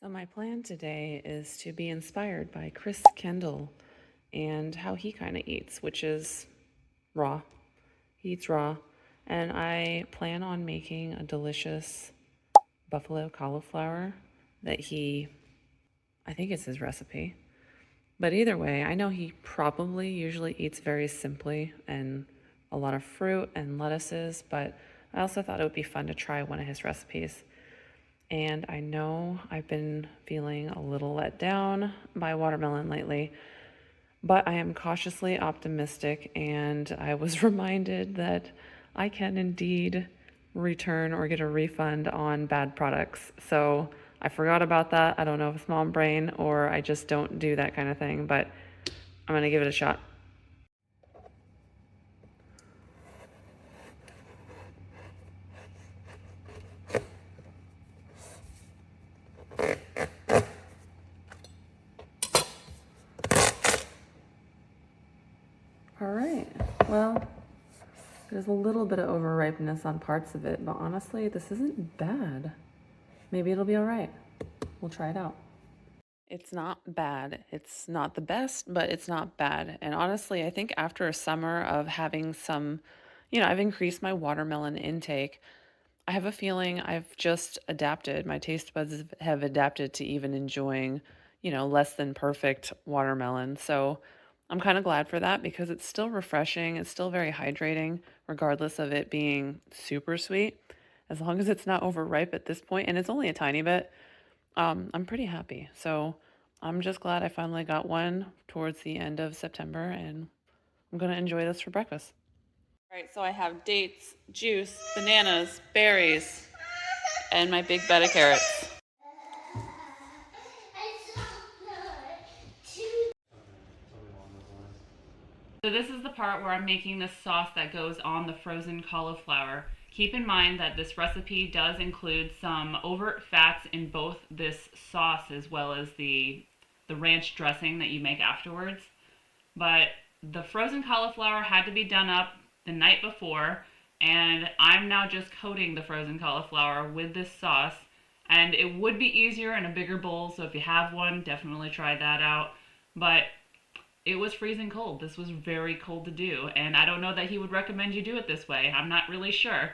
So my plan today is to be inspired by Kendall and how he kind of eats, which is raw. He eats raw. And I plan on making a delicious buffalo cauliflower that I think it's his recipe. But either way, I know he probably usually eats very simply and a lot of fruit and lettuces, but I also thought it would be fun to try one of his recipes. And I know I've been feeling a little let down by watermelon lately, but I am cautiously optimistic, and I was reminded that I can indeed return or get a refund on bad products. So I forgot about that. I don't know if it's mom brain or I just don't do that kind of thing, but I'm gonna give it a shot. All right, well, there's a little bit of overripeness on parts of it, but honestly, this isn't bad. Maybe it'll be all right. We'll try it out. It's not bad. It's not the best, but it's not bad. And honestly, I think after a summer of having I've increased my watermelon intake. I have a feeling I've just adapted. My taste buds have adapted to even enjoying, less than perfect watermelon. So I'm kind of glad for that because it's still refreshing. It's still very hydrating, regardless of it being super sweet. As long as it's not overripe at this point, and it's only a tiny bit, I'm pretty happy. So I'm just glad I finally got one towards the end of September, and I'm going to enjoy this for breakfast. All right, so I have dates, juice, bananas, berries, and my big bed of carrots. So this is the part where I'm making the sauce that goes on the frozen cauliflower. Keep in mind that this recipe does include some overt fats in both this sauce as well as the ranch dressing that you make afterwards. But the frozen cauliflower had to be done up the night before, and I'm now just coating the frozen cauliflower with this sauce. And it would be easier in a bigger bowl, so if you have one, definitely try that out. But it was freezing cold. This was very cold to do, and I don't know that he would recommend you do it this way. I'm not really sure.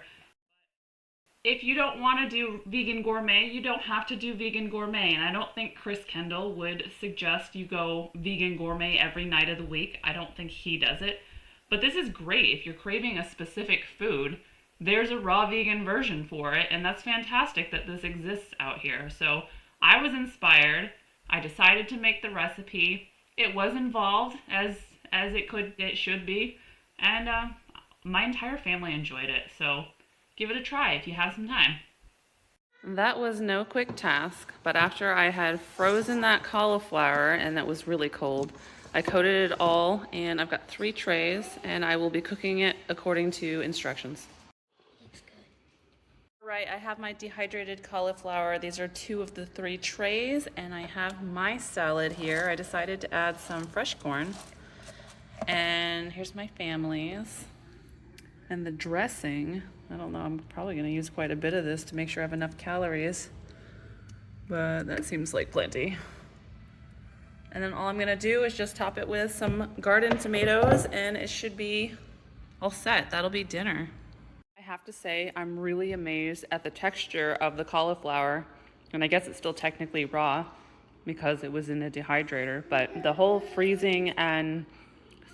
If you don't want to do vegan gourmet, you don't have to do vegan gourmet. And I don't think Kendall would suggest you go vegan gourmet every night of the week. I don't think he does it. But this is great. If you're craving a specific food, there's a raw vegan version for it. And that's fantastic that this exists out here. So I was inspired. I decided to make the recipe. It was involved as it should be. And my entire family enjoyed it. So give it a try if you have some time. That was no quick task, but after I had frozen that cauliflower and that was really cold, I coated it all, and I've got 3 trays, and I will be cooking it according to instructions. Looks good. Right, I have my dehydrated cauliflower. These are 2 of the 3 trays, and I have my salad here. I decided to add some fresh corn. And here's my family's. And the dressing, I don't know, I'm probably going to use quite a bit of this to make sure I have enough calories, but that seems like plenty. And then all I'm going to do is just top it with some garden tomatoes, and it should be all set. That'll be dinner. I have to say, I'm really amazed at the texture of the cauliflower, and I guess it's still technically raw because it was in a dehydrator, but the whole freezing and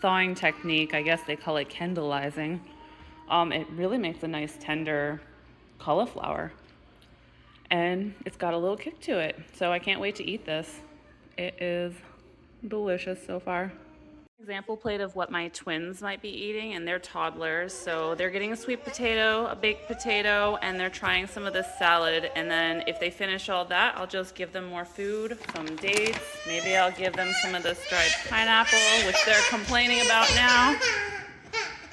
thawing technique, I guess they call it Kendallizing, it really makes a nice tender cauliflower, and it's got a little kick to it, so I can't wait to eat this. It is delicious so far. Example plate of what my twins might be eating, and they're toddlers, so they're getting a sweet potato, a baked potato, and they're trying some of this salad. And then if they finish all that, I'll just give them more food, some dates, maybe I'll give them some of this dried pineapple, which they're complaining about now.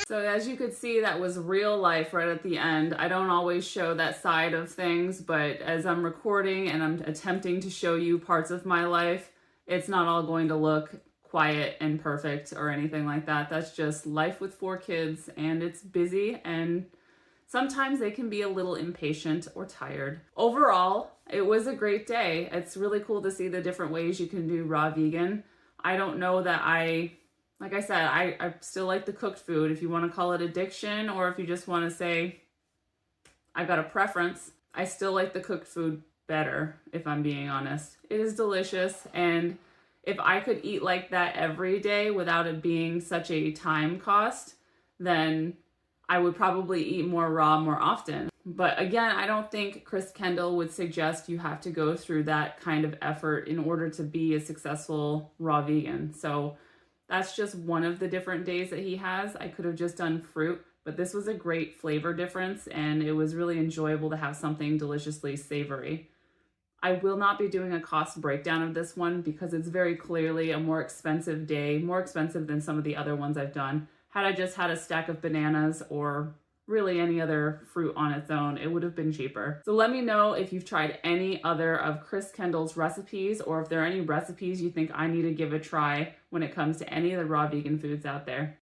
So as you could see, that was real life right at the end. I don't always show that side of things, but as I'm recording and I'm attempting to show you parts of my life, it's not all going to look quiet and perfect or anything like that. That's just life with 4 kids, and it's busy, and sometimes they can be a little impatient or tired. Overall, It was a great day. It's really cool to see the different ways you can do raw vegan. I don't know that like I said, I still like the cooked food. If you want to call it addiction, or if you just want to say, I got a preference, I still like the cooked food better, if I'm being honest. It is delicious, and if I could eat like that every day without it being such a time cost, then I would probably eat more raw more often. But again, I don't think Chris Kendall would suggest you have to go through that kind of effort in order to be a successful raw vegan. So that's just one of the different days that he has. I could have just done fruit, but this was a great flavor difference, and it was really enjoyable to have something deliciously savory. I will not be doing a cost breakdown of this one because it's very clearly a more expensive day, more expensive than some of the other ones I've done. Had I just had a stack of bananas or really any other fruit on its own, it would have been cheaper. So let me know if you've tried any other of Chris Kendall's recipes, or if there are any recipes you think I need to give a try when it comes to any of the raw vegan foods out there.